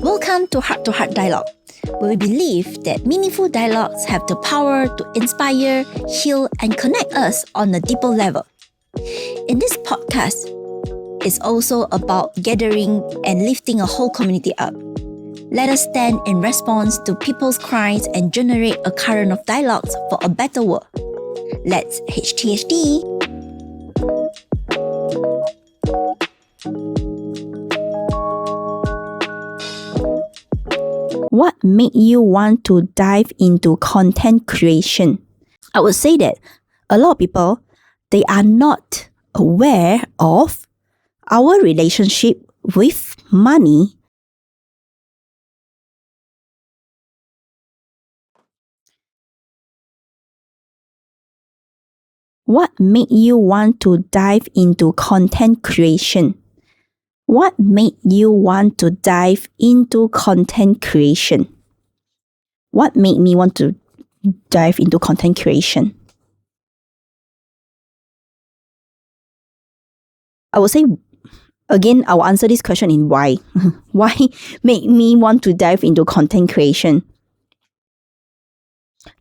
Welcome to Heart Dialogue, where we believe that meaningful dialogues have the power to inspire, heal, and connect us on a deeper level. In this podcast, it's also about gathering and lifting a whole community up. Let us stand in response to people's cries and generate a current of dialogues for a better world. Let's HTHD! What made you want to dive into content creation? I would say that a lot of people, they are not aware of our relationship with money. What made you want to dive into content creation? What made you want to dive into content creation? What made me want to dive into content creation? I would say, again, I will answer this question in why. Why made me want to dive into content creation?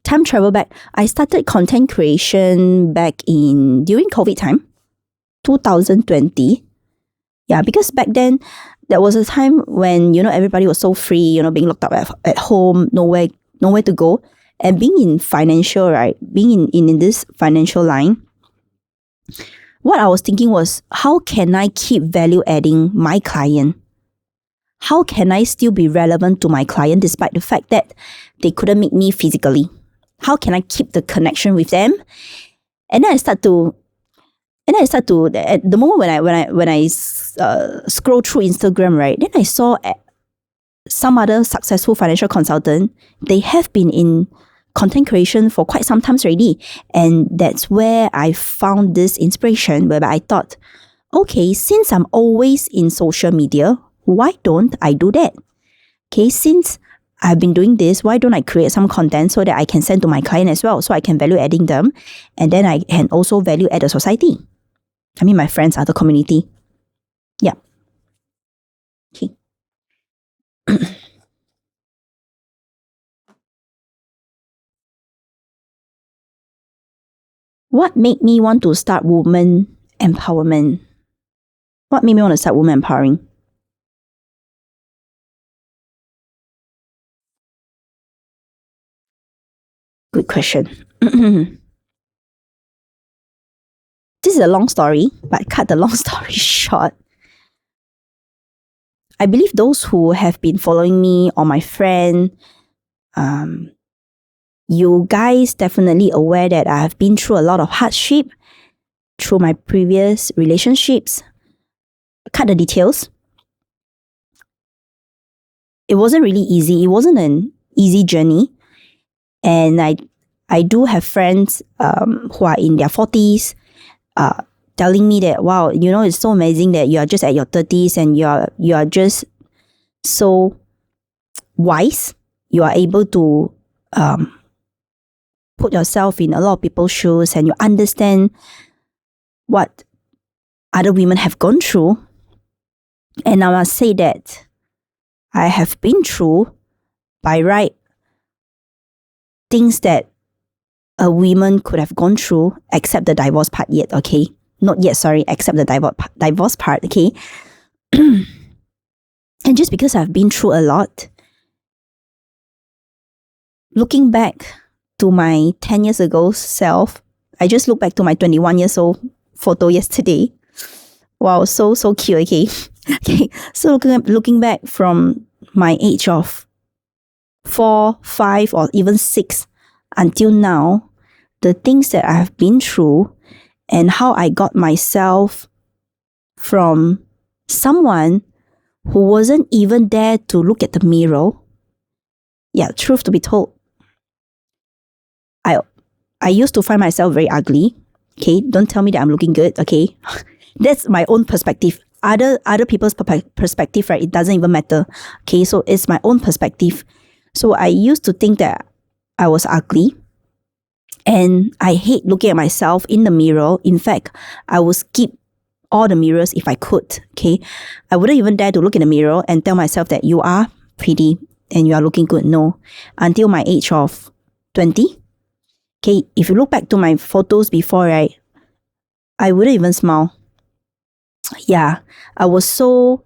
Time travel back, I started content creation back during COVID time, 2020. Yeah, because back then, there was a time when, everybody was so free, being locked up at home, nowhere to go. And being in financial, right? Being in this financial line, what I was thinking was, how can I keep value adding my client? How can I still be relevant to my client despite the fact that they couldn't meet me physically? How can I keep the connection with them? And then I start to at the moment when I scroll through Instagram, right, then I saw some other successful financial consultant. They have been in content creation for quite some time already, and that's where I found this inspiration. Whereby I thought, okay, since I'm always in social media, why don't I do that? Okay, since I've been doing this, why don't I create some content so that I can send to my client as well, so I can value adding them, and then I can also value add the society. I mean, my friends, other community. Yeah. Okay. What made me want to start women empowerment? What made me want to start women empowering? Good question. This is a long story, but cut the long story short. I believe those who have been following me or my friend, you guys definitely aware that I have been through a lot of hardship through my previous relationships. Cut the details. It wasn't really easy. It wasn't an easy journey. And I do have friends who are in their 40s, telling me that, wow, it's so amazing that you are just at your 30s and you are just so wise. You are able to put yourself in a lot of people's shoes and you understand what other women have gone through. And I must say that I have been through, by right, things that a woman could have gone through, except the divorce part yet, okay? Not yet, sorry, except the divorce part, okay? And just because I've been through a lot, looking back to my 10 years ago self, I just looked back to my 21 years old photo yesterday. Wow, so cute, okay? Okay, so looking back from my age of 4, 5, or even 6 until now, the things that I have been through and how I got myself from someone who wasn't even there to look at the mirror. Yeah, truth to be told, I used to find myself very ugly. Okay, don't tell me that I'm looking good, okay? That's my own perspective. Other people's perspective, right? It doesn't even matter. Okay, so it's my own perspective. So I used to think that I was ugly. And I hate looking at myself in the mirror. In fact, I would skip all the mirrors if I could, okay? I wouldn't even dare to look in the mirror and tell myself that you are pretty and you are looking good. No. Until my age of 20. Okay, if you look back to my photos before, right, I wouldn't even smile. Yeah, I was so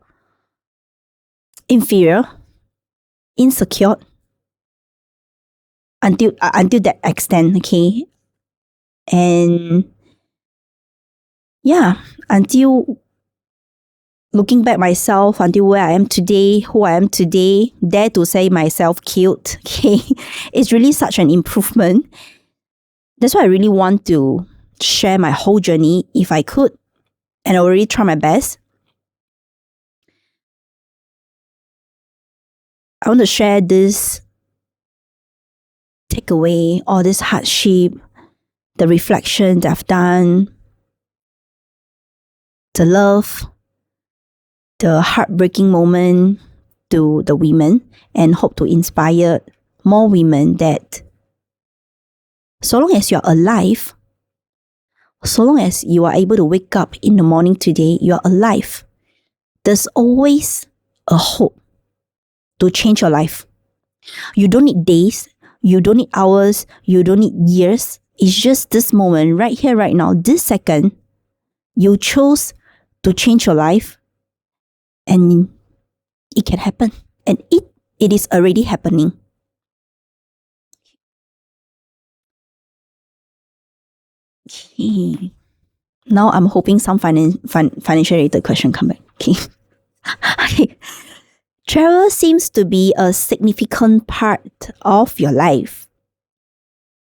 inferior, insecure until that extent, okay? And yeah, until looking back myself, until where I am today, who I am today, dare to say myself cute, okay? It's really such an improvement. That's why I really want to share my whole journey if I could. And I already try my best. I want to share this takeaway, all this hardship, the reflection that I've done, the love, the heartbreaking moment to the women, and hope to inspire more women that so long as you're alive, so long as you are able to wake up in the morning today, you're alive. There's always a hope to change your life. You don't need days, you don't need hours, you don't need years. It's just this moment, right here, right now, this second, you chose to change your life, and it can happen. And it is already happening. Okay. Now I'm hoping some financial related question come back. Okay. Okay. Travel seems to be a significant part of your life.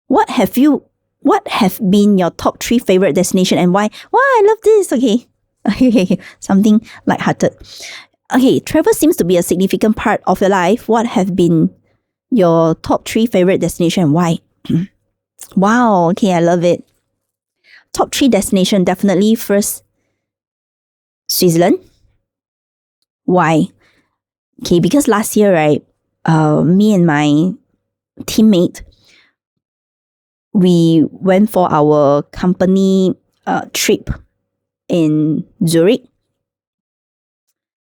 What have been your top 3 favorite destination and why? Why I love this. Okay. Okay. Something lighthearted. Okay, travel seems to be a significant part of your life. What have been your top 3 favorite destination and why? Wow, okay, I love it. Top 3 destination, definitely first, Switzerland. Why? Okay, because last year, right, me and my teammate, we went for our company trip in Zurich.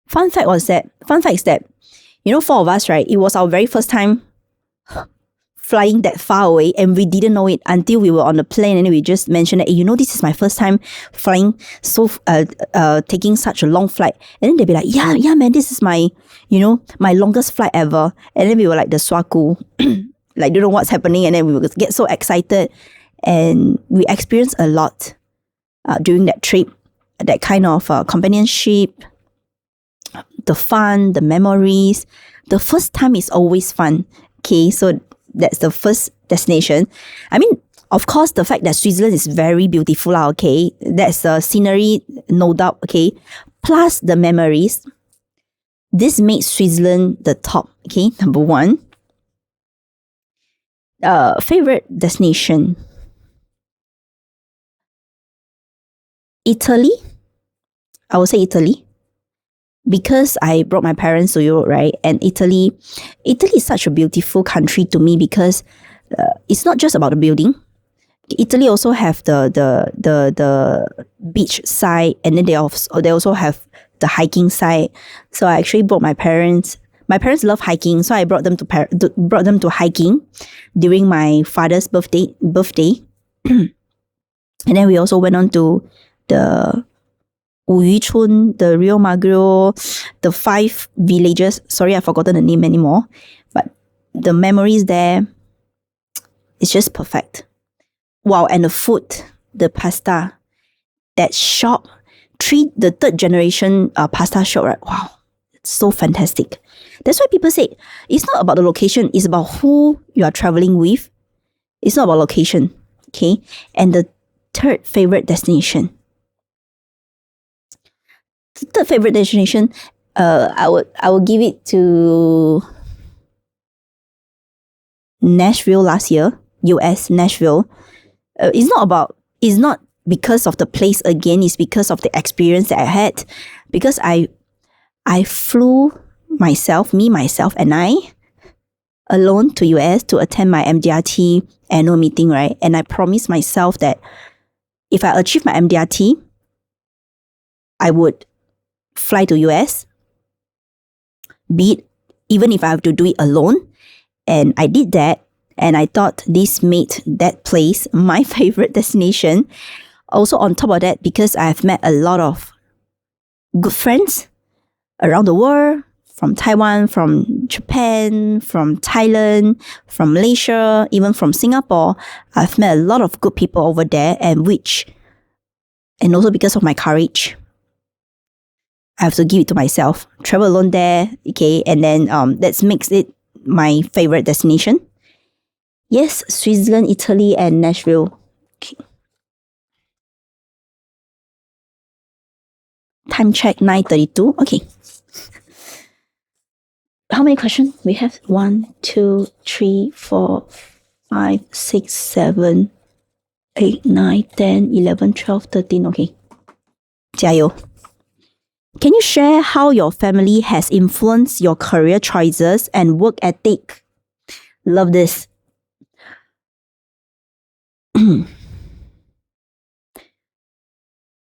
Fun fact is that, 4 of us, right, it was our very first time flying that far away, and we didn't know it until we were on the plane, and we just mentioned that, this is my first time flying, so taking such a long flight. And then they'd be like, yeah man, this is my my longest flight ever. And then we were like the swaku, like don't know what's happening, and then we would get so excited, and we experienced a lot during that trip, that kind of companionship, the fun, the memories. The first time is always fun. Okay, so that's the first destination. I mean, of course, the fact that Switzerland is very beautiful, okay? That's the scenery, no doubt, okay? Plus the memories. This makes Switzerland the top, okay? Number 1. Favorite destination. Italy. I would say Italy. Because I brought my parents to Europe, right? And Italy is such a beautiful country to me because it's not just about the building. Italy also have the beach side, and then they also have the hiking side. So I actually brought my parents. My parents love hiking, so I brought them to hiking during my father's birthday. And then we also went on to the Wuyuchun, the Rio Magro, the 5 villages. Sorry, I've forgotten the name anymore. But the memories there, it's just perfect. Wow, and the food, the pasta, that shop, the 3rd generation pasta shop, right? Wow, it's so fantastic. That's why people say, it's not about the location, it's about who you are traveling with. It's not about location, okay? And the 3rd favorite destination. The 3rd favorite destination, I would give it to Nashville last year, US, Nashville. It's not because of the place again, it's because of the experience that I had. Because I flew myself and I, alone to US to attend my MDRT annual meeting, right? And I promised myself that if I achieve my MDRT, I would fly to US, be it even if I have to do it alone. And I did that, and I thought this made that place my favorite destination. Also, on top of that, because I have met a lot of good friends around the world, from Taiwan, from Japan, from Thailand, from Malaysia, even from Singapore. I've met a lot of good people over there, and also because of my courage, I have to give it to myself. Travel alone there, okay, and then that makes it my favorite destination. Yes, Switzerland, Italy, and Nashville. Okay. Time check 9:32. Okay. How many questions we have? 1, 2, 3, 4, 5, 6, 7, 8, 9, 10, 11, 12, 13. Okay. 加油. Can you share how your family has influenced your career choices and work ethic? Love this.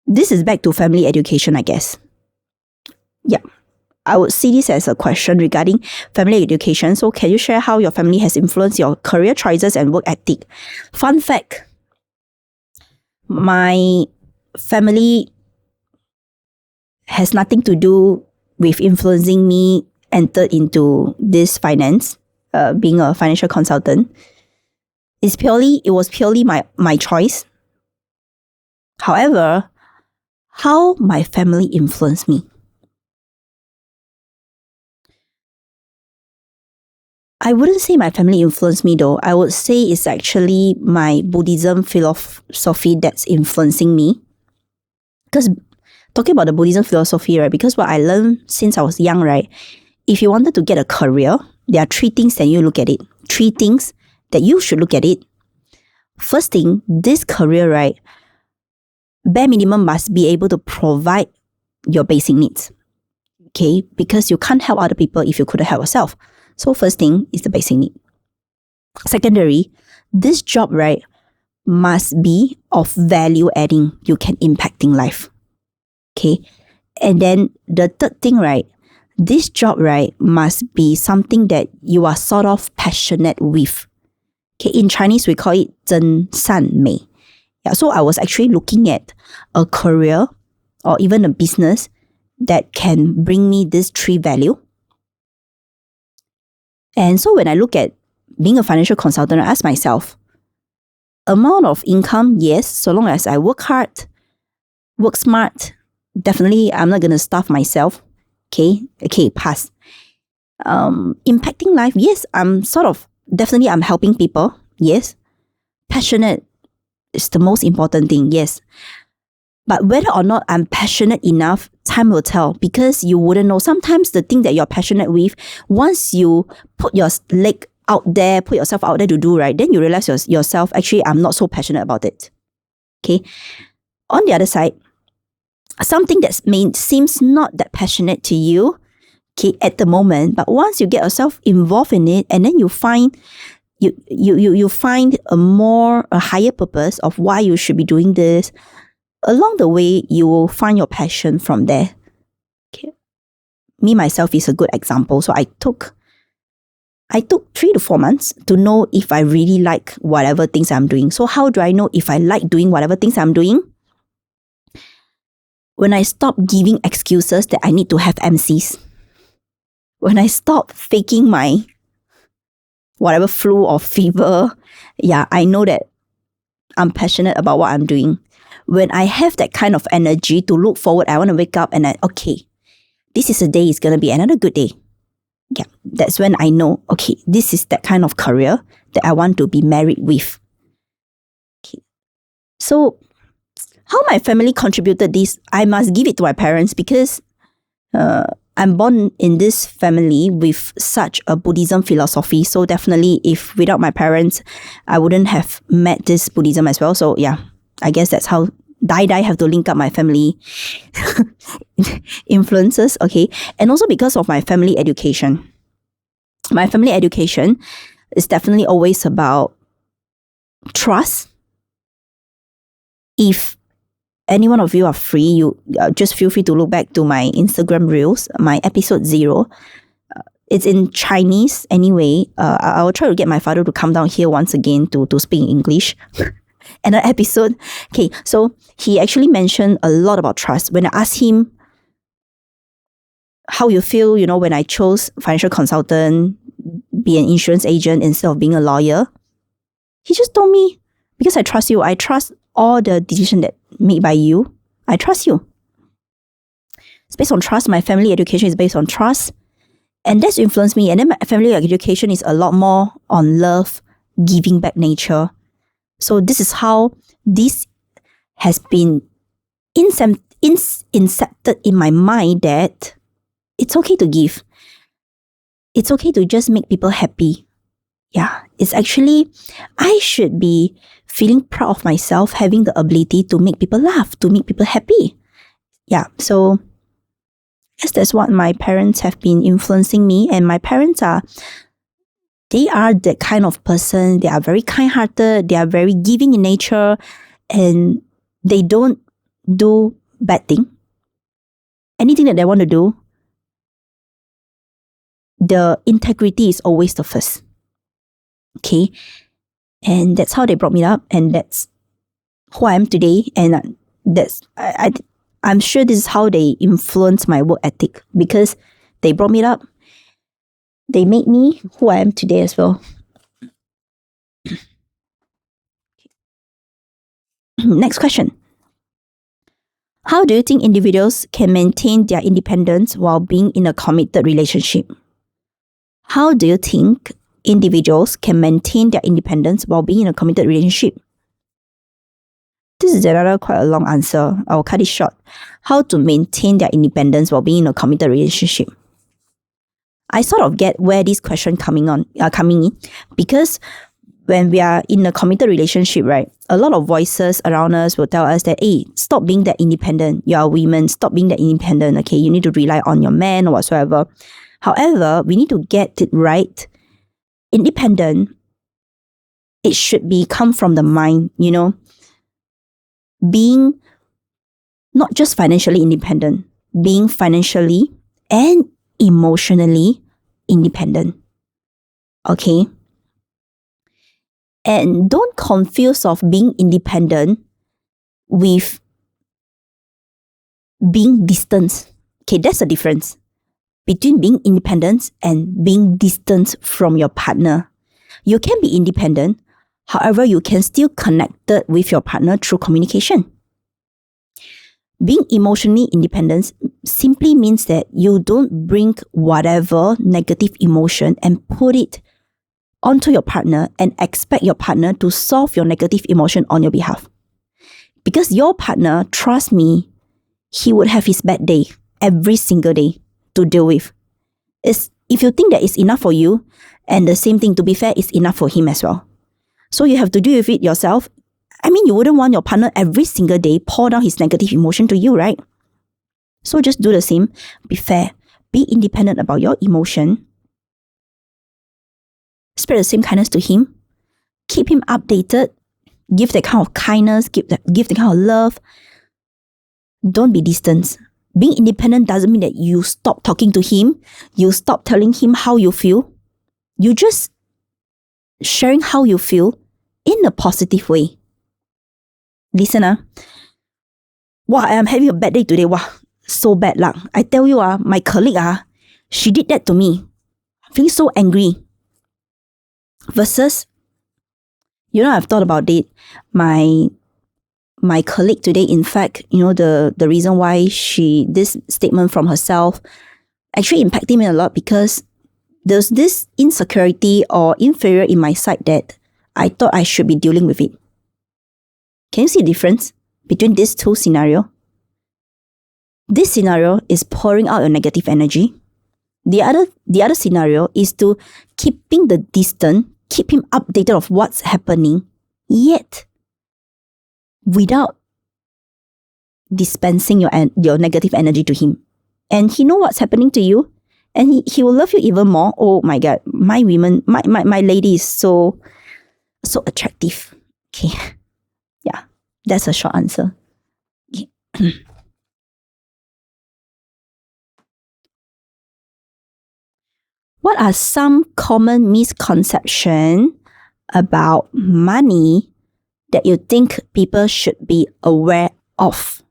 This is back to family education, I guess. Yeah. I would see this as a question regarding family education. So can you share how your family has influenced your career choices and work ethic? Fun fact, my family has nothing to do with influencing me enter into this finance, being a financial consultant. It was purely my choice. However, how my family influenced me. I wouldn't say my family influenced me though. I would say it's actually my Buddhism philosophy that's influencing me. Because talking about the Buddhism philosophy, right, because what I learned since I was young, right, if you wanted to get a career, there are 3 things that you look at it. 3 things that you should look at it. First thing, this career, right, bare minimum must be able to provide your basic needs. Okay, because you can't help other people if you couldn't help yourself. So first thing is the basic need. Secondary, this job, right, must be of value adding. You can impacting life. Okay. And then the third thing, right, this job, right, must be something that you are sort of passionate with. Okay. In Chinese, we call it 真善美. Yeah. So I was actually looking at a career or even a business that can bring me this 3 value. And so when I look at being a financial consultant, I ask myself, amount of income, yes, so long as I work hard, work smart, definitely I'm not going to starve myself. Okay, pass. Impacting life, yes, I'm helping people, yes. Passionate is the most important thing, yes. But whether or not I'm passionate enough, time will tell, because you wouldn't know. Sometimes the thing that you're passionate with, once you put your leg out there, put yourself out there to do, right, then you realize yourself, actually, I'm not so passionate about it. Okay. On the other side, something that seems not that passionate to you, okay, at the moment, but once you get yourself involved in it, and then you find you find a higher purpose of why you should be doing this. Along the way, you will find your passion from there. Okay. Me, myself is a good example. So I took 3 to 4 months to know if I really like whatever things I'm doing. So how do I know if I like doing whatever things I'm doing? When I stop giving excuses that I need to have MCs. When I stop faking my whatever flu or fever, yeah, I know that I'm passionate about what I'm doing. When I have that kind of energy to look forward, I want to wake up and this is a day, it's going to be another good day. Yeah, that's when I know, okay, this is that kind of career that I want to be married with. Okay. So, how my family contributed this, I must give it to my parents, because I'm born in this family with such a Buddhism philosophy. So definitely, if without my parents, I wouldn't have met this Buddhism as well. So yeah, I guess that's how die have to link up my family influences. Okay. And also because of my family education. My family education is definitely always about trust. If any one of you are free, you just feel free to look back to my Instagram reels, my episode 0. It's in Chinese anyway. I will try to get my father to come down here once again to speak in English. Another episode. Okay, so he actually mentioned a lot about trust. When I asked him how you feel, when I chose financial consultant, be an insurance agent instead of being a lawyer, he just told me, because I trust you, I trust all the decisions that made by you. I trust you. It's based on trust. My family education is based on trust. And that's influenced me. And then my family education is a lot more on love, giving back nature. So this is how this has been incepted in my mind, that it's okay to give. It's okay to just make people happy. Yeah, it's actually, I should be feeling proud of myself having the ability to make people laugh, to make people happy. Yeah, so I guess that's what my parents have been influencing me. And my parents they are that kind of person. They are very kind-hearted. They are very giving in nature. And they don't do bad thing. Anything that they want to do, the integrity is always the first. Okay? And that's how they brought me up. And that's who I am today. And I'm sure this is how they influence my work ethic, because they brought me up. They made me who I am today as well. Next question. How do you think individuals can maintain their independence while being in a committed relationship? How do you think individuals can maintain their independence while being in a committed relationship? This is another quite a long answer. I'll cut it short. How to maintain their independence while being in a committed relationship? I sort of get where this question coming in, because when we are in a committed relationship, right, a lot of voices around us will tell us that, hey, stop being that independent. You are women, stop being that independent. Okay, you need to rely on your man or whatsoever. However, we need to get it right. Independent, it should come from the mind, being not just financially independent, being financially and emotionally independent. Okay? And don't confuse of being independent with being distant. Okay, that's the difference between being independent and being distant from your partner. You can be independent, however, you can still connect with your partner through communication. Being emotionally independent simply means that you don't bring whatever negative emotion and put it onto your partner and expect your partner to solve your negative emotion on your behalf. Because your partner, trust me, he would have his bad day every single day to deal with. If you think that it's enough for you, and the same thing, to be fair, is enough for him as well. So you have to deal with it yourself. I mean, you wouldn't want your partner every single day pour down his negative emotion to you, right? So just do the same. Be fair. Be independent about your emotion. Spread the same kindness to him. Keep him updated. Give that kind of kindness. Give the kind of love. Don't be distant. Being independent doesn't mean that you stop talking to him. You stop telling him how you feel. You just sharing how you feel in a positive way. Listen, wow, I am having a bad day today. Wow, so bad luck. I tell you, my colleague, she did that to me. I'm feeling so angry. Versus, I've thought about it. My colleague today, in fact, the reason why this statement from herself actually impacted me a lot, because there's this insecurity or inferior in my side that I thought I should be dealing with it. Can you see the difference between these two scenarios? This scenario is pouring out your negative energy. The other scenario is to keeping the distance, keep him updated of what's happening, yet without dispensing your negative energy to him. And he know what's happening to you, and he will love you even more. Oh my God, my women, my lady is so attractive. Okay. Yeah, that's a short answer. Okay. What are some common misconceptions about money that you think people should be aware of?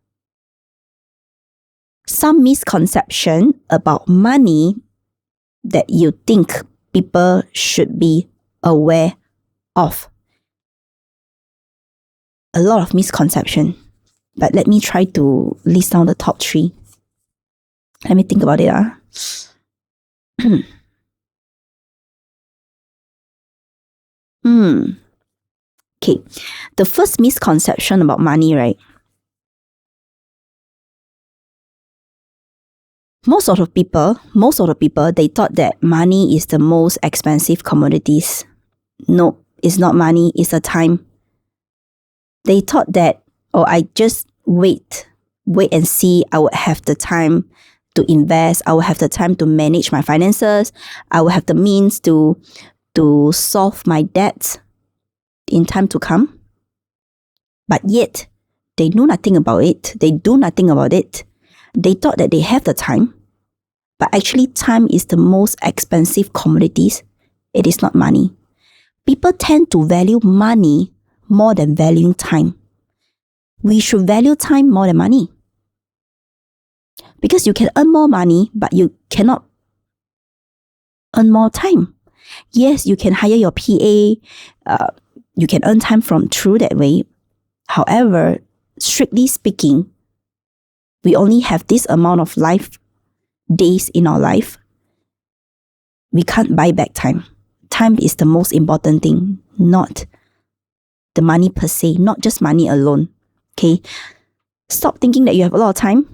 Some misconception about money that you think people should be aware of. A lot of misconception, but let me try to list down the top 3. Let me think about it. Okay, the first misconception about money, right? Most of the people, they thought that money is the most expensive commodities. No, it's not money, it's a time. They thought that, I just wait and see, I would have the time to invest, I will have the time to manage my finances, I will have the means to solve my debts in time to come. But yet, they know nothing about it. They do nothing about it. They thought that they have the time, but actually time is the most expensive commodities. It is not money. People tend to value money more than valuing time. We should value time more than money. Because you can earn more money, but you cannot earn more time. Yes, you can hire your PA, you can earn time through that way. However, strictly speaking, we only have this amount of days in our life. We can't buy back time. Time is the most important thing, not the money per se, not just money alone. Okay? Stop thinking that you have a lot of time.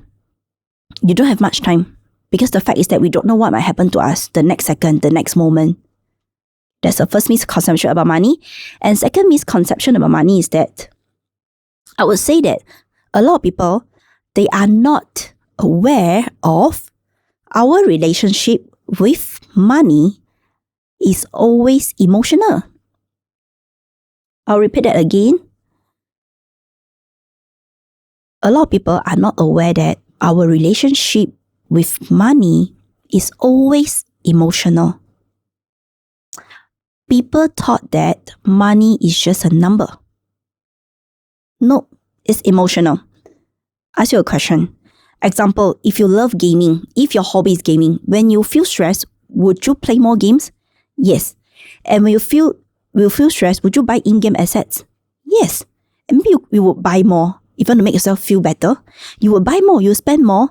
You don't have much time, because the fact is that we don't know what might happen to us the next second, the next moment. That's the first misconception about money. And second misconception about money is that I would say that a lot of people, they are not aware of our relationship with money is always emotional. I'll repeat that again. A lot of people are not aware that our relationship with money is always emotional. People thought that money is just a number. No, it's emotional. Ask you a question. Example, if you love gaming, if your hobby is gaming, when you feel stressed, would you play more games? Yes. And when you feel stressed, would you buy in-game assets? Yes. And maybe you would buy more, even to make yourself feel better. You would buy more, you spend more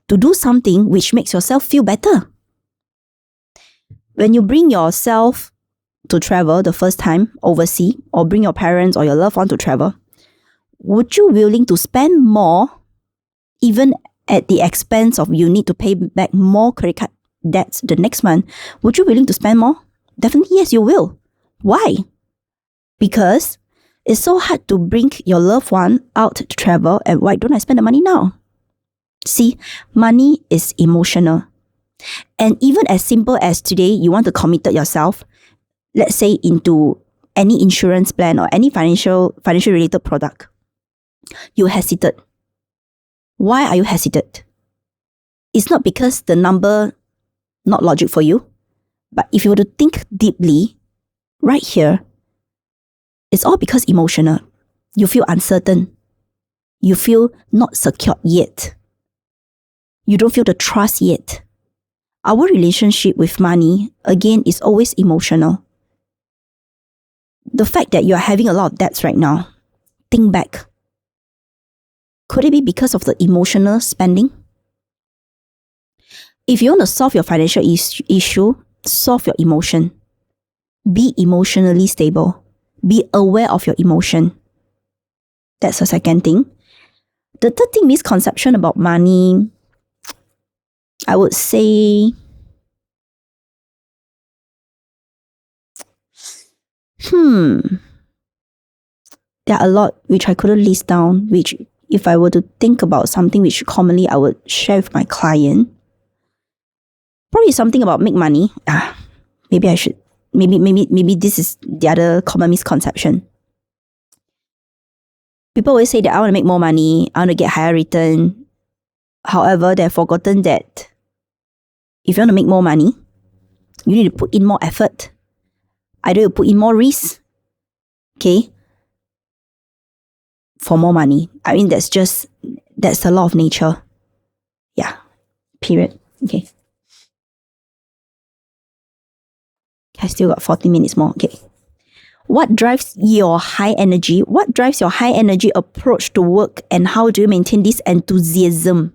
to do something which makes yourself feel better. When you bring yourself to travel the first time overseas, or bring your parents or your loved one to travel, would you willing to spend more, even at the expense of you need to pay back more credit card debts the next month? Would you willing to spend more? Definitely yes, you will. Why? Because it's so hard to bring your loved one out to travel, and why don't I spend the money now? See, money is emotional. And even as simple as today, you want to commit yourself, let's say into any insurance plan or any financial related product, you hesitate. Why are you hesitant? It's not because the number not logic for you, but if you were to think deeply, right here, it's all because emotional. You feel uncertain. You feel not secure yet. You don't feel the trust yet. Our relationship with money, again, is always emotional. The fact that you're having a lot of debts right now, think back. Could it be because of the emotional spending? If you want to solve your financial issue, solve your emotion. Be emotionally stable. Be aware of your emotion. That's the second thing. The third thing, misconception about money, I would say, there are a lot which I couldn't list down, which if I were to think about something which commonly I would share with my client, probably something about make money. Maybe I should, maybe this is the other common misconception. People always say that I want to make more money, I want to get higher return. However, they've forgotten that if you want to make more money, You need to put in more effort. Either you put in more risk, okay, for more money. I mean, that's the law of nature. Yeah, period. Okay. I still got 40 minutes more. Okay. What drives your high energy? What drives your high energy approach to work, and how do you maintain this enthusiasm?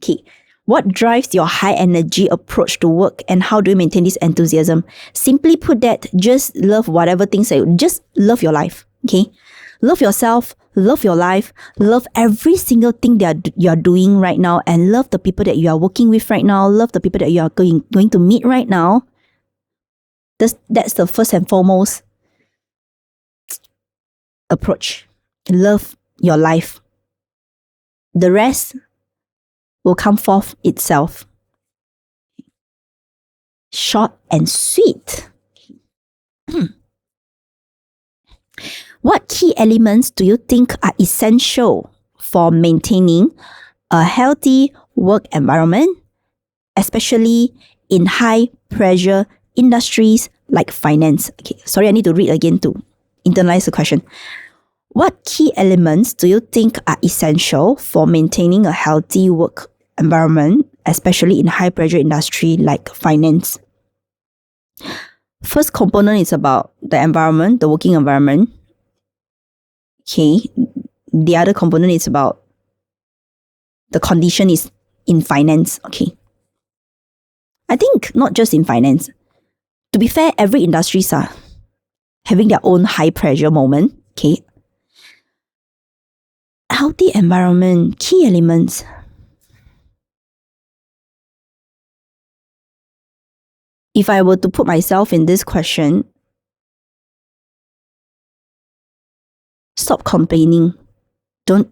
Okay. What drives your high energy approach to work, and how do you maintain this enthusiasm? Simply put that, just love whatever things that just love your life. Okay. Love yourself, love your life, love every single thing that you're doing right now, and love the people that you are working with right now, love the people that you are going to meet right now. That's the first and foremost approach. Love your life. The rest will come forth itself. Short and sweet. What key elements do you think are essential for maintaining a healthy work environment, especially in high pressure industries like finance? Okay, sorry, I need to read again to internalize the question. What key elements do you think are essential for maintaining a healthy work environment, especially in high pressure industry like finance? First component is about the environment, the working environment. Okay. The other component is about the condition is in finance. Okay. I think not just in finance. To be fair, every industries are having their own high pressure moment. Okay. Healthy environment, key elements. If I were to put myself in this question, stop complaining. Don't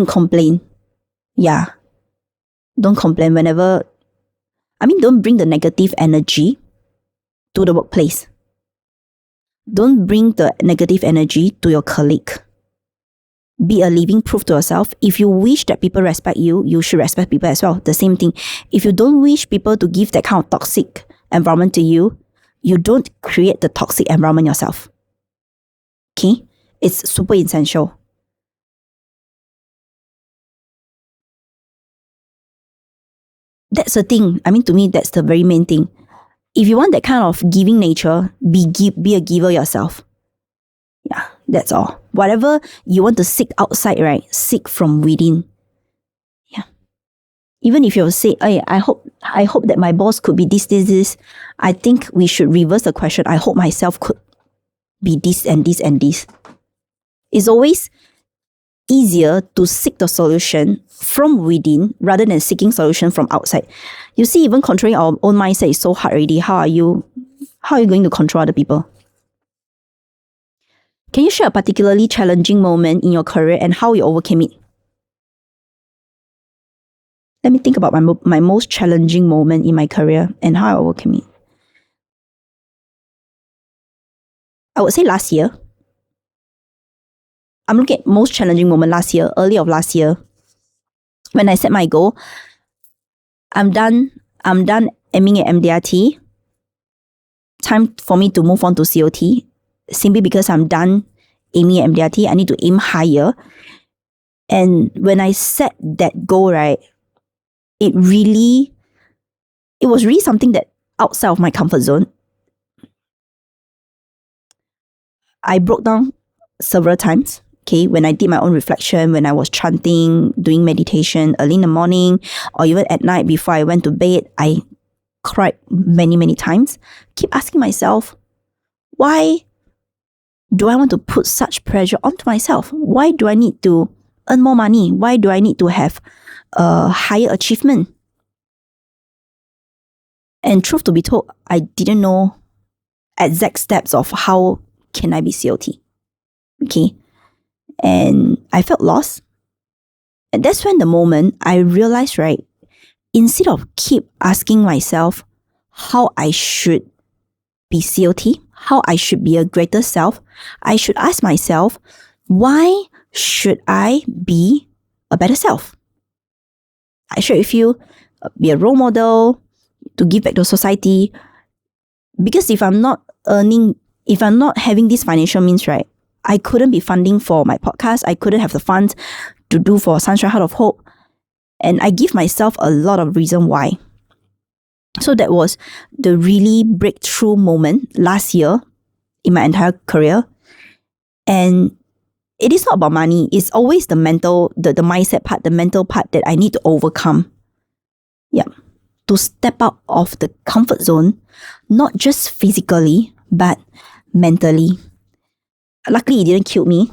complain. Yeah. Don't complain don't bring the negative energy to the workplace. Don't bring the negative energy to your colleague. Be a living proof to yourself. If you wish that people respect you, you should respect people as well. The same thing. If you don't wish people to give that kind of toxic environment to you, you don't create the toxic environment yourself. Okay? It's super essential. That's the thing. I mean, to me, that's the very main thing. If you want that kind of giving nature, be a giver yourself. Yeah, that's all. Whatever you want to seek outside, right? Seek from within. Yeah. Even if you say, hey, I hope that my boss could be this. I think we should reverse the question. I hope myself could be this and this and this. It's always easier to seek the solution from within rather than seeking solution from outside. You see, even controlling our own mindset is so hard already. How are you going to control other people? Can you share a particularly challenging moment in your career and how you overcame it? Let me think about my most challenging moment in my career and how I overcame it. I would say last year. I'm looking at most challenging moment early of last year. When I set my goal, I'm done aiming at MDRT. Time for me to move on to COT. Simply because I'm done aiming at MDRT, I need to aim higher. And when I set that goal, right, it was really something that outside of my comfort zone. I broke down several times. Okay, when I did my own reflection, when I was chanting, doing meditation early in the morning, or even at night before I went to bed, I cried many, many times. Keep asking myself, why do I want to put such pressure onto myself? Why do I need to earn more money? Why do I need to have a higher achievement? And truth to be told, I didn't know exact steps of how can I be COT. Okay. And I felt lost. And that's when the moment I realized, right, instead of keep asking myself how I should be COT, how I should be a greater self, I should ask myself, why should I be a better self? I share with you, be a role model, to give back to society. Because if I'm not having this financial means, right, I couldn't be funding for my podcast. I couldn't have the funds to do for Sunshine Heart of Hope. And I give myself a lot of reason why. So that was the really breakthrough moment last year in my entire career. And it is not about money. It's always the mental, the mindset part, the mental part that I need to overcome. Yeah. To step out of the comfort zone, not just physically, but mentally. Luckily, it didn't kill me.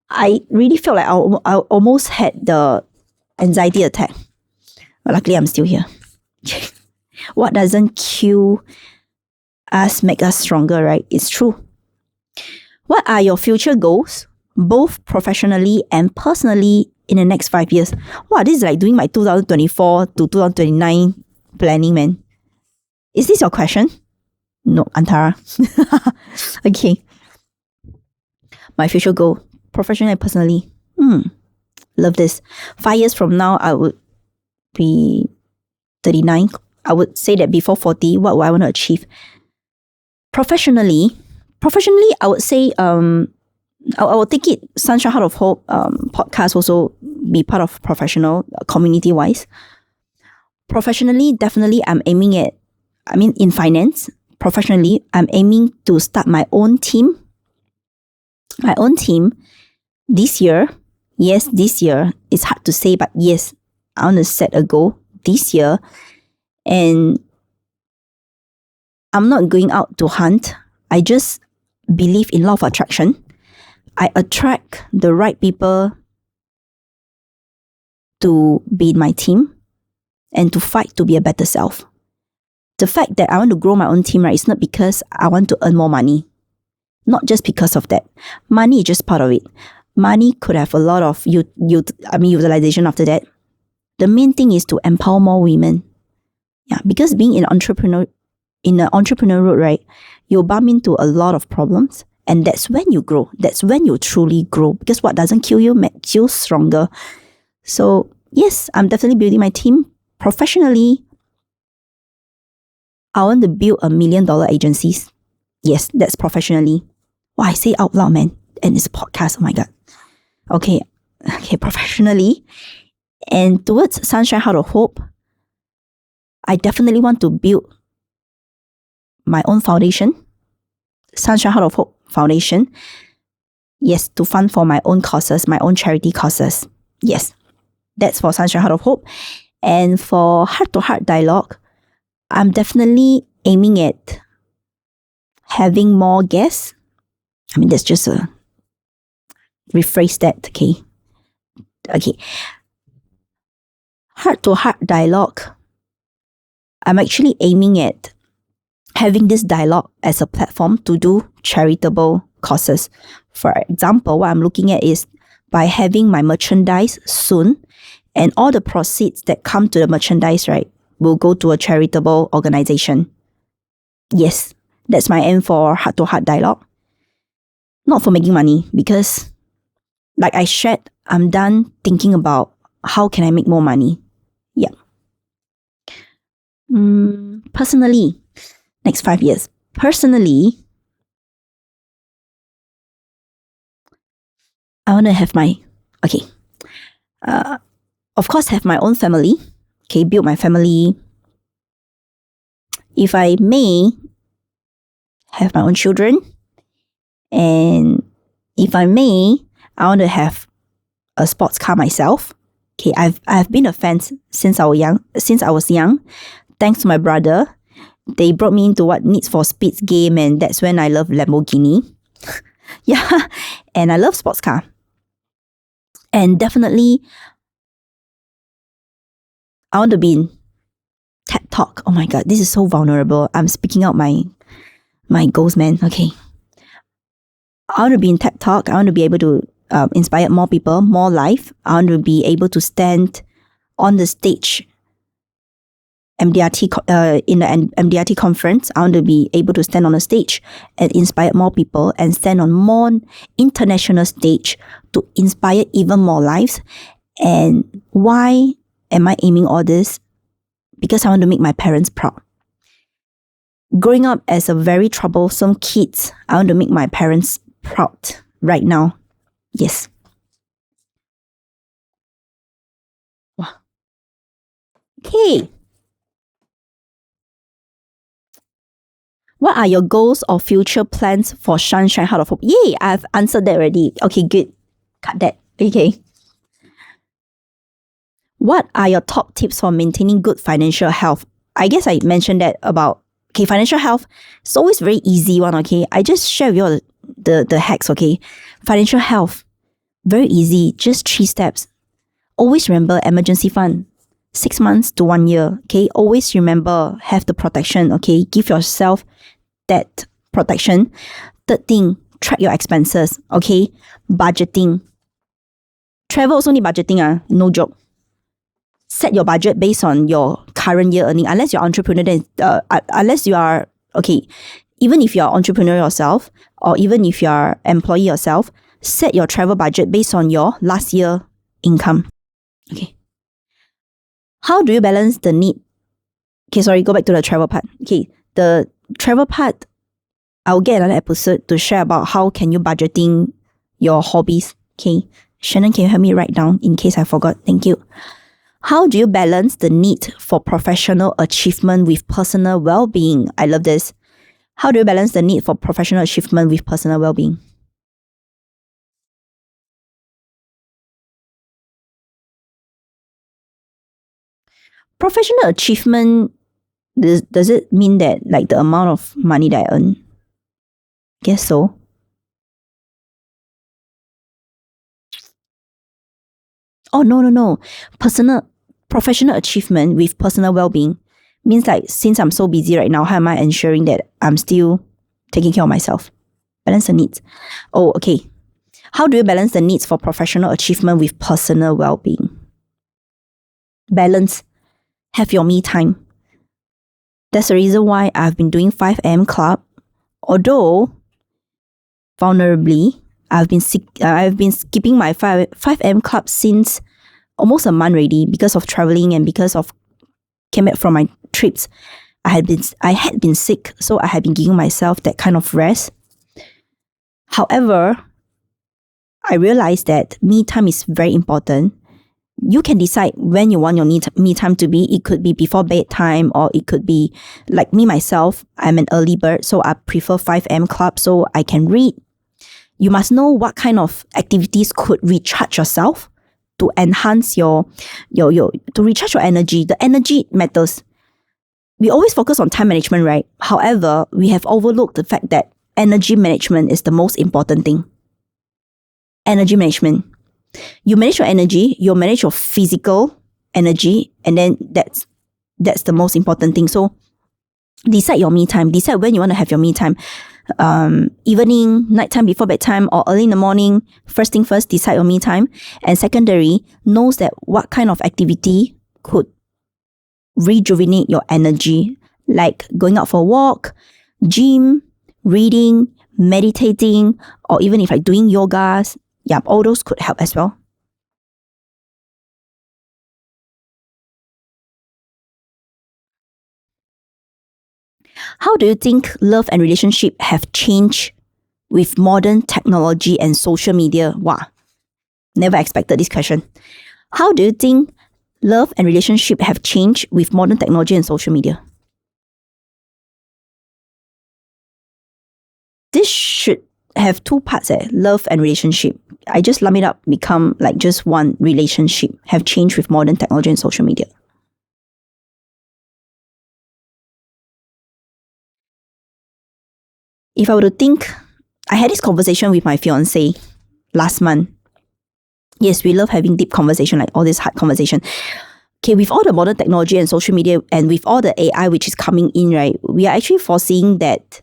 I really felt like I almost had the anxiety attack. But luckily, I'm still here. What doesn't kill us make us stronger, right? It's true. What are your future goals, both professionally and personally, in the next 5 years? Wow, this is like doing my 2024 to 2029 planning, man. Is this your question? No, Antara. Okay. My future goal, professionally and personally. Love this. 5 years from now, I would be 39. I would say that before 40, what would I want to achieve? Professionally, I would say I will take it Sunshine Heart of Hope podcast also be part of professional community wise. Professionally, definitely I'm aiming at, in finance, professionally, I'm aiming to start my own team. My own team this year. Yes, this year. It's hard to say, but yes, I want to set a goal this year. And I'm not going out to hunt. I just believe in law of attraction. I attract the right people to be in my team and to fight to be a better self. The fact that I want to grow my own team, right, is not because I want to earn more money. Not just because of that. Money is just part of it. Money could have a lot of utilization after that. The main thing is to empower more women. Yeah, because being in an entrepreneur road, right, you'll bump into a lot of problems, and that's when you grow. That's when you truly grow. Because what doesn't kill you makes you stronger. So yes, I'm definitely building my team professionally. I want to build $1 million agencies. Yes, that's professionally. Wow, I say out loud, man. And it's a podcast. Oh my God. Okay, professionally. And towards Sunshine Heart of Hope, I definitely want to build my own foundation, Sunshine Heart of Hope Foundation. Yes, to fund for my own causes, my own charity causes. Yes, that's for Sunshine Heart of Hope. And for Heart to Heart Dialogue, I'm definitely aiming at having more guests. That's just a rephrase that, okay? Okay. Heart to Heart Dialogue, I'm actually aiming at having this dialogue as a platform to do charitable causes. For example, what I'm looking at is by having my merchandise soon, and all the proceeds that come to the merchandise, right, will go to a charitable organization. Yes, that's my aim for Heart to Heart Dialogue. Not for making money, because like I shared, I'm done thinking about how can I make more money. Yeah. Personally, next 5 years. Personally, I want to have of course, have my own family. Okay, build my family. If I may, have my own children. And if I may, I want to have a sports car myself. Okay, I've been a fan since I was young. Thanks to my brother, they brought me into what Need for Speed's game, and that's when I love Lamborghini. Yeah, and I love sports car. And definitely, I want to be in TED Talk. Oh my God, this is so vulnerable. I'm speaking out my goals, man. Okay. I want to be in TED Talk. I want to be able to inspire more people, more life. I want to be able to stand on the stage in the MDRT conference. I want to be able to stand on a stage and inspire more people, and stand on more international stage to inspire even more lives. And why am I aiming all this? Because I want to make my parents proud. growing up as a very troublesome kid, I want to make my parents proud right now. Yes. Wow. Okay. What are your goals or future plans for Sunshine Heart of Hope? Yay, I've answered that already. Okay, good. Cut that. Okay. What are your top tips for maintaining good financial health? I guess I mentioned that about, okay, financial health. It's always very easy one, okay? I just share with you all the hacks, okay? Financial health, very easy, just 3 steps. Always remember emergency fund, 6 months to 1 year, okay? Always remember, have the protection, okay? Give yourself that protection. Third thing, track your expenses, okay? Budgeting. Travel also need budgeting, no joke. Set your budget based on your current year earning. Unless you're entrepreneur, then unless you are, okay, even if you're entrepreneur yourself, or even if you're employee yourself, set your travel budget based on your last year income. Okay. How do you balance the need? Okay, sorry, go back to the travel part. Okay, the travel part, I'll get another episode to share about how can you budgeting your hobbies. Okay, Shannon, can you help me write down in case I forgot? Thank you. How do you balance the need for professional achievement with personal well-being? I love this. How do you balance the need for professional achievement with personal well-being? Professional achievement, does it mean that like the amount of money that I earn? Guess so. Oh, no. Professional achievement with personal well-being means like, since I'm so busy right now, how am I ensuring that I'm still taking care of myself? Balance the needs. Oh, okay. How do you balance the needs for professional achievement with personal well-being? Balance. Have your me time. That's the reason why I've been doing 5 a.m. club. Although, vulnerably, I've been skipping my 5 a.m. club since almost a month already because of traveling and because of came back from my trips. I had been sick, so I had been giving myself that kind of rest. However, I realized that me time is very important. You can decide when you want your me time to be. It could be before bedtime, or it could be like me myself. I'm an early bird, so I prefer 5 a.m. club so I can read. You must know what kind of activities could recharge yourself to enhance to recharge your energy. The energy matters. We always focus on time management, right? However, we have overlooked the fact that energy management is the most important thing. Energy management. You manage your energy, you manage your physical energy, and then that's the most important thing. So decide your me time. Decide when you want to have your me time. Evening, nighttime before bedtime, or early in the morning. First thing first, decide your me time. And secondary, knows that what kind of activity could rejuvenate your energy, like going out for a walk, gym, reading, meditating, or even if like doing yogas. Yeah, all those could help as well. How do you think love and relationship have changed with modern technology and social media? Wow, never expected this question. How do you think love and relationship have changed with modern technology and social media? This should have 2 parts, love and relationship. I just lump it up, become like just one relationship, have changed with modern technology and social media. If I were to think, I had this conversation with my fiance last month. Yes, we love having deep conversation, like all this hard conversation. Okay, with all the modern technology and social media and with all the AI which is coming in, right, we are actually foreseeing that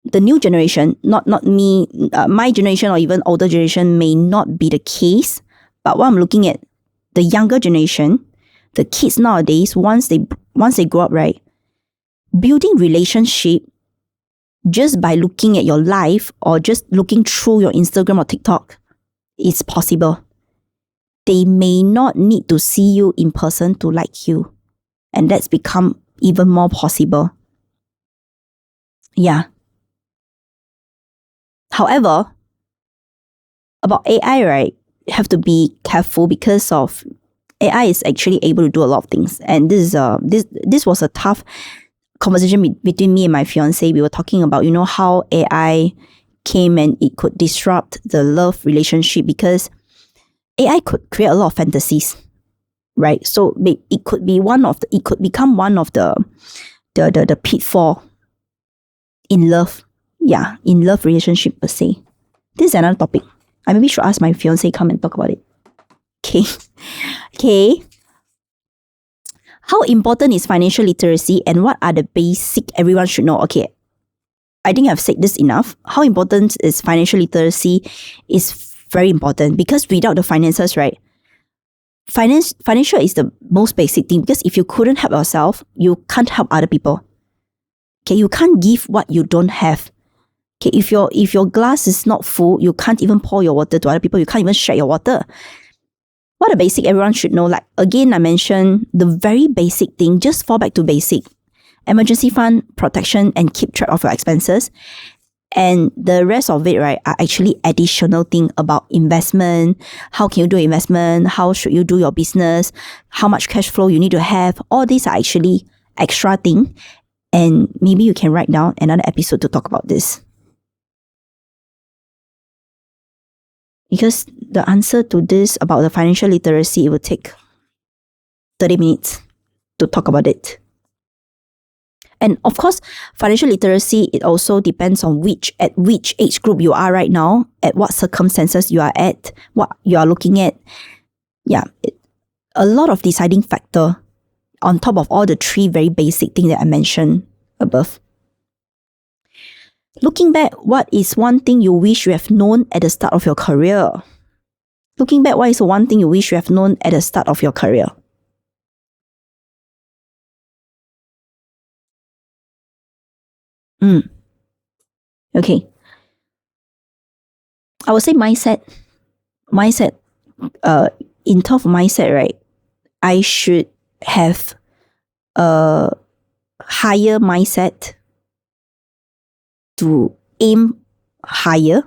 the new generation, not me, my generation or even older generation may not be the case. But what I'm looking at, the younger generation, the kids nowadays, once they grow up, right, building relationship just by looking at your life or just looking through your Instagram or TikTok is possible. They may not need to see you in person to like you. And that's become even more possible. Yeah. However, about AI, right, you have to be careful because of AI is actually able to do a lot of things. And this was a tough conversation between me and my fiance. We were talking about, how AI came and it could disrupt the love relationship because AI could create a lot of fantasies, right? So it could become one of the pitfall in love. Yeah, in love relationship per se. This is another topic. I maybe should ask my fiance come and talk about it. Okay. Okay. How important is financial literacy and what are the basic everyone should know? Okay. I think I've said this enough. How important is financial literacy is very important because without the finances, right? Financial is the most basic thing because if you couldn't help yourself, you can't help other people. Okay, you can't give what you don't have. Okay, if your glass is not full, you can't even pour your water to other people. You can't even share your water. What a basic everyone should know. Like again, I mentioned the very basic thing. Just fall back to basic. Emergency fund, protection, and keep track of your expenses. And the rest of it, right, are actually additional thing about investment. How can you do investment? How should you do your business? How much cash flow you need to have? All these are actually extra thing. And maybe you can write down another episode to talk about this. Because the answer to this about the financial literacy, it will take 30 minutes to talk about it. And of course, financial literacy, it also depends on at which age group you are right now, at what circumstances you are at, what you are looking at. Yeah, a lot of deciding factor on top of all the three very basic things that I mentioned above. Looking back, what is one thing you wish you have known at the start of your career? Looking back, what is the one thing you wish you have known at the start of your career? Okay. I would say mindset. In terms of mindset, right? I should have a higher mindset to aim higher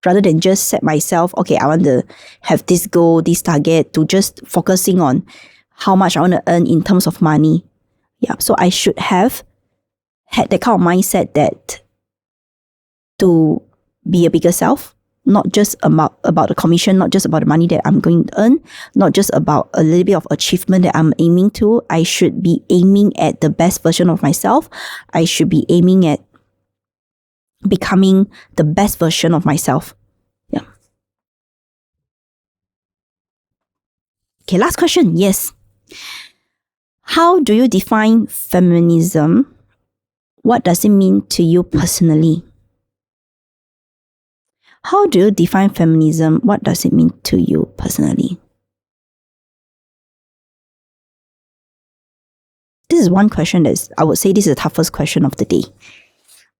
rather than just set myself, okay, I want to have this goal, this target, to just focusing on how much I want to earn in terms of money. Yeah, so I should have had that kind of mindset that to be a bigger self, not just about the commission, not just about the money that I'm going to earn, not just about a little bit of achievement that I'm aiming to. I should be aiming at the best version of myself. I should be aiming at becoming the best version of myself. Yeah. Okay, last question. Yes. How do you define feminism? What does it mean to you personally? How do you define feminism? What does it mean to you personally? This is one question that I would say this is the toughest question of the day.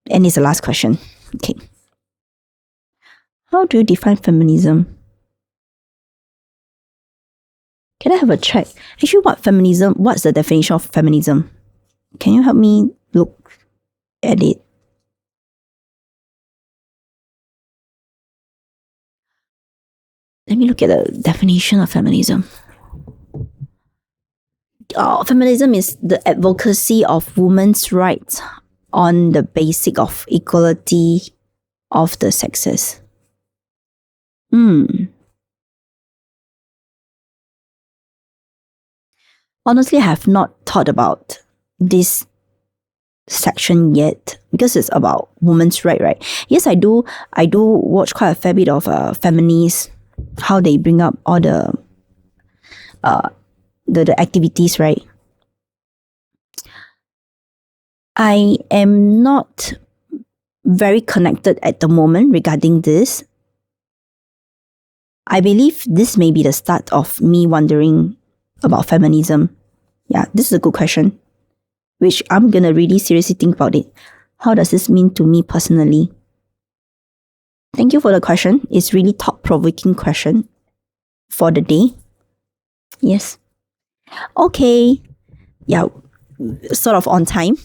And it's the last question. Okay. How do you define feminism? Can I have a check? Actually, what's the definition of feminism? Can you help me look at it? Let me look at the definition of feminism. Feminism is the advocacy of women's rights on the basic of equality of the sexes. Honestly, I have not thought about this section yet because it's about women's rights, right? Yes, I do watch quite a fair bit of feminists, how they bring up all the activities, right? I am not very connected at the moment regarding this. I believe this may be the start of me wondering about feminism. Yeah, this is a good question, which I'm gonna really seriously think about it. How does this mean to me personally? Thank you for the question. It's really thought-provoking question for the day. Yes. Okay. Yeah. sort of on time.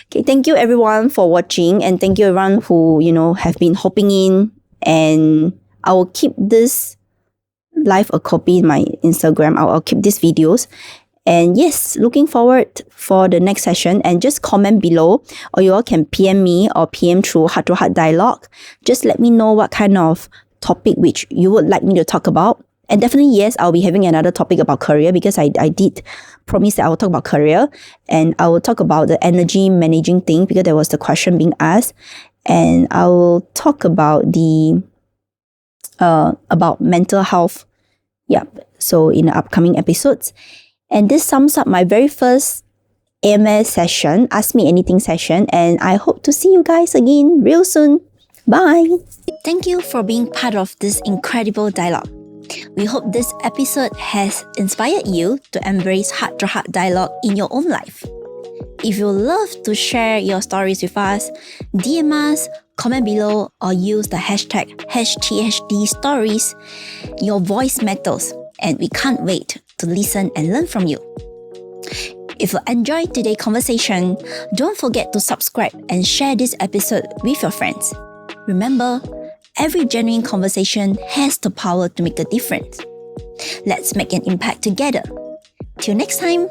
Okay, thank you everyone for watching, and thank you everyone who, have been hopping in, and I will keep this live a copy in my Instagram. I'll keep these videos. And yes, looking forward for the next session, and just comment below, or you all can PM me or PM through Heart to Heart Dialogue. Just let me know what kind of topic which you would like me to talk about. And definitely, yes, I'll be having another topic about career, because I did promise that I will talk about career, and I will talk about the energy managing thing, because there was the question being asked. And I will talk about the about mental health. Yep. So in the upcoming episodes. And this sums up my very first AMS session, Ask Me Anything session, and I hope to see you guys again real soon. Bye! Thank you for being part of this incredible dialogue. We hope this episode has inspired you to embrace heart-to-heart dialogue in your own life. If you love to share your stories with us, DM us, comment below, or use the hashtag #HTHDstories. Your voice matters, and we can't wait to listen and learn from you. If you enjoyed today's conversation, don't forget to subscribe and share this episode with your friends. Remember, every genuine conversation has the power to make a difference. Let's make an impact together. Till next time.